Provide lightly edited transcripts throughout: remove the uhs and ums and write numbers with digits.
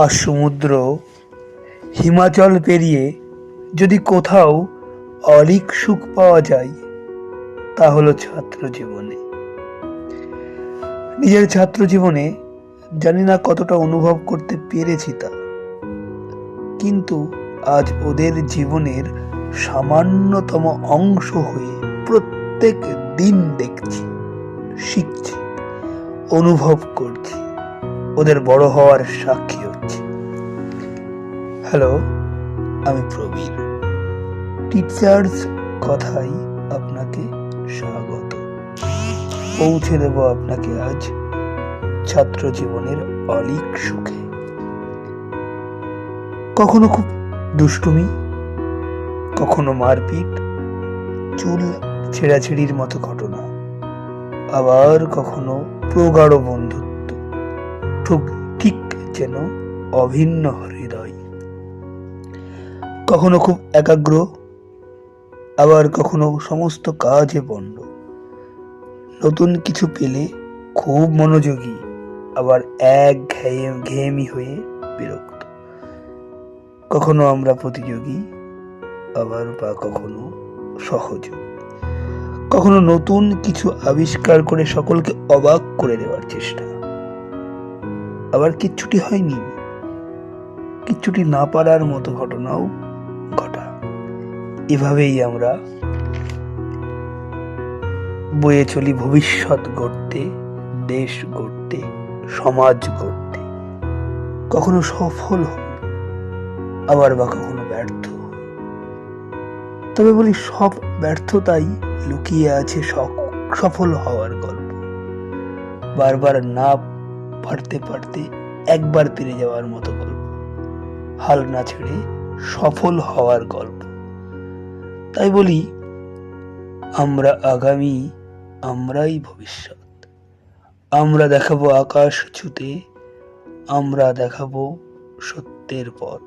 সমুদ্র হিমাচল পেরিয়ে যদি কোথাও অলীক সুখ পাওয়া যায় তা হলো ছাত্র জীবনে। নিজের ছাত্র জীবনে জানি না কতটা অনুভব করতে পেরেছি তা, কিন্তু আজ ওদের জীবনের সামান্যতম অংশ হয়ে প্রত্যেক দিন দেখছি, শিখছি, অনুভব করছি, ওদের বড় হওয়ার সাক্ষী হচ্ছে। হ্যালো, আমি প্রবীর। টিচার্স কথাই আপনাকে স্বাগত। পৌঁছে দেব আপনাকে আজ ছাত্র জীবনের অলীক সুখে। কখনো খুব দুষ্টুমি, কখনো মারপিট, চুল ছেঁড়াছেড়ির মতো ঘটনা, আবার কখনো প্রগাঢ় বন্ধুত্ব, ঠিক যেন অভিন্ন হৃদয়। কখনো খুব একাগ্র, আবার কখনো সমস্ত কাজে পণ্ড। নতুন কিছু পেলে খুব মনোযোগী, আবার একঘেয়েমি হয়ে বিরক্ত। কখনো আমরা প্রতিযোগী, আবার বা কখনো সহযোগী। কখনো নতুন কিছু আবিষ্কার করে সকলকে অবাক করে দেওয়ার চেষ্টা। আবার কিচ্ছুটি হয়নি, কিচ্ছুটি না পারার মতো ঘটনাও ঘটা। এভাবেই আমরা বয়ে চলি ভবিষ্যৎ গড়তে, দেশ গড়তে, সমাজ গড়তে। কখনো সফল হই, আবার বা কখনো ব্যর্থ। তবে বলি, সব ব্যর্থতাই লুকিয়ে আছে সফল হওয়ার গল্প। বারবার না পারতে পারতে একবার পেরে যাওয়ার মতো গল্প, হাল না ছেড়ে সফল হওয়ার গল্প। তাই বলি, আমরা আগামী, আমরাই ভবিষ্যৎ। আমরা দেখাবো আকাশ ছুতে, আমরা দেখাবো সত্যের পথ।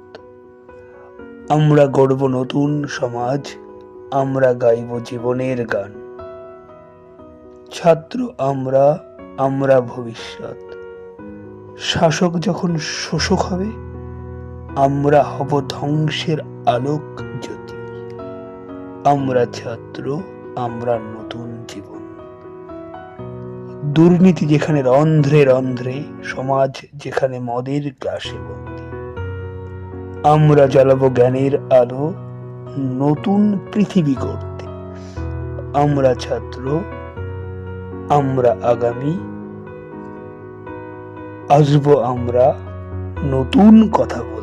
আমরা গড়ব নতুন সমাজ, আমরা গাইব জীবনের গান। ছাত্র আমরা, আমরা ভবিষ্যৎ। শাসক যখন শোষক হবে, আমরা হব ধ্বংসের আলোক জ্যোতি। আমরা ছাত্র, আমরা নতুন জীবন। দুর্নীতি যেখানে রন্ধ্রে রন্ধ্রে, সমাজ যেখানে মদের গ্লাসে বন্দী। আমরা জ্বালাবো জ্ঞানের আলো, নতুন পৃথিবী গড়তে। আমরা ছাত্র, আমরা আগামী, আসবো আমরা নতুন কথা বলতে।